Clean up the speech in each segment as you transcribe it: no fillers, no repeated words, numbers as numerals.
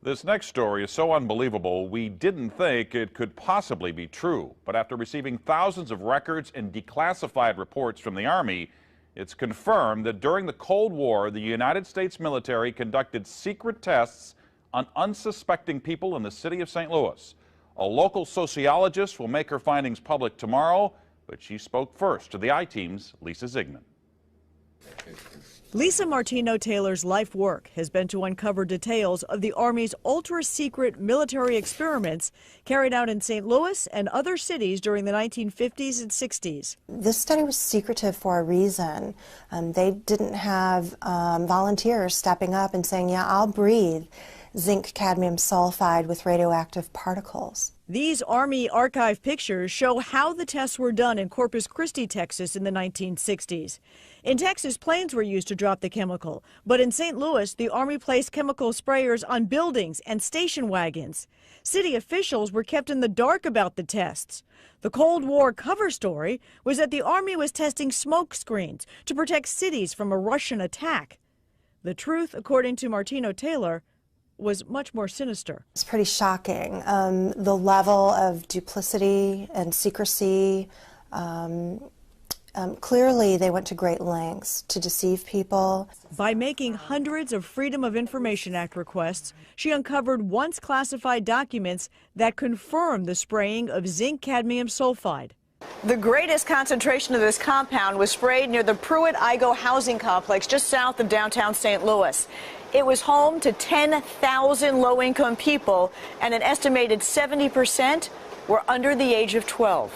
This next story is so unbelievable, we didn't think it could possibly be true. But after receiving thousands of records and declassified reports from the Army, it's confirmed that during the Cold War, the United States military conducted secret tests on unsuspecting people in the city of St. Louis. A local sociologist will make her findings public tomorrow, but she spoke first to the I-Team's Lisa Zigman. Lisa Martino-Taylor's life work has been to uncover details of the Army's ultra-secret military experiments carried out in St. Louis and other cities during the 1950s and 60s. This study was secretive for a reason. They didn't have volunteers stepping up and saying, yeah, I'll breathe zinc cadmium sulfide with radioactive particles. These Army archive pictures show how the tests were done in Corpus Christi, Texas in the 1960s. In Texas, planes were used to drop the chemical, but in St. Louis, the Army placed chemical sprayers on buildings and station wagons. City officials were kept in the dark about the tests. The Cold War cover story was that the Army was testing smoke screens to protect cities from a Russian attack. The truth, according to Martino-Taylor, was much more sinister. It's pretty shocking. The level of duplicity and secrecy, clearly they went to great lengths to deceive people. By making hundreds of Freedom of Information Act requests, she uncovered once classified documents that confirmed the spraying of zinc cadmium sulfide. The greatest concentration of this compound was sprayed near the PRUITT IGEL housing complex just south of downtown St. Louis. It was home to 10,000 low-income people, and an estimated 70% were under the age of 12.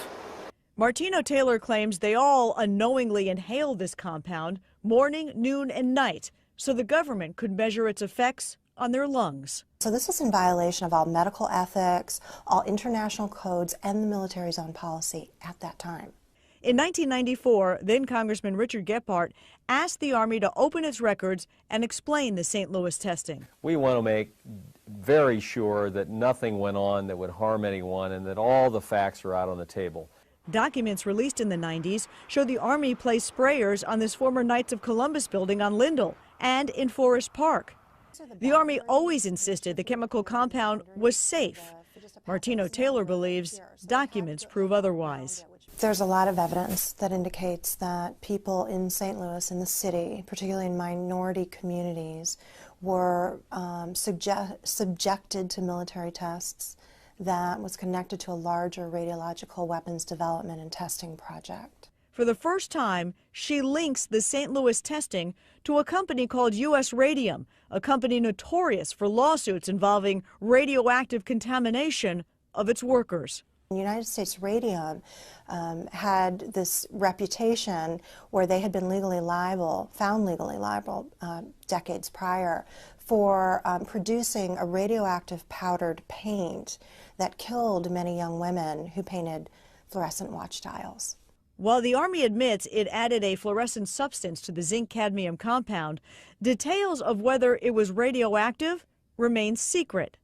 Martino-Taylor claims they all unknowingly inhaled this compound morning, noon, and night so the government could measure its effects on their lungs. So this is in violation of all medical ethics, all international codes, and the military's own policy at that time. In 1994, then Congressman Richard Gephardt asked the Army to open its records and explain the St. Louis testing. We want to make very sure that nothing went on that would harm anyone and that all the facts are out on the table. Documents released in the 90s show the Army placed sprayers on this former Knights of Columbus building on Lindell and in Forest Park. The Army always insisted the chemical compound was safe. Martino-Taylor believes documents prove otherwise. There's a lot of evidence that indicates that people in St. Louis, in the city, particularly in minority communities, were subjected to military tests that was connected to a larger radiological weapons development and testing project. For the first time, she links the St. Louis testing to a company called U.S. Radium, a company notorious for lawsuits involving radioactive contamination of its workers. United States Radium had this reputation where they had been found legally liable decades prior for producing a radioactive powdered paint that killed many young women who painted fluorescent watch dials. While the Army admits it added a fluorescent substance to the zinc cadmium compound, details of whether it was radioactive remain secret.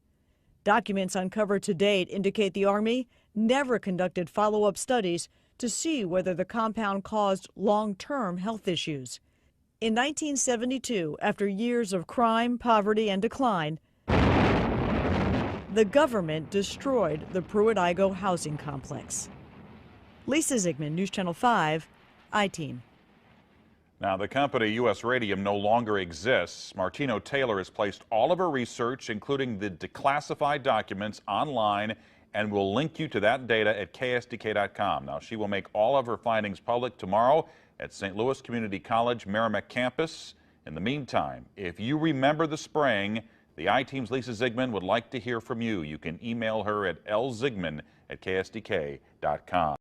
Documents uncovered to date indicate the Army never conducted follow-up studies to see whether the compound caused long-term health issues. In 1972, after years of crime, poverty, and decline, the government destroyed the PRUITT IGEL housing complex. Lisa Zigman, News Channel 5, I-Team. Now, the company U.S. Radium no longer exists. Martino-Taylor has placed all of her research, including the declassified documents, online, and will link you to that data at KSDK.com. Now, she will make all of her findings public tomorrow at St. Louis Community College Merrimack campus. In the meantime, if you remember the spraying, the I-Team's Lisa Zigman would like to hear from you. You can email her at lzigman@ksdk.com.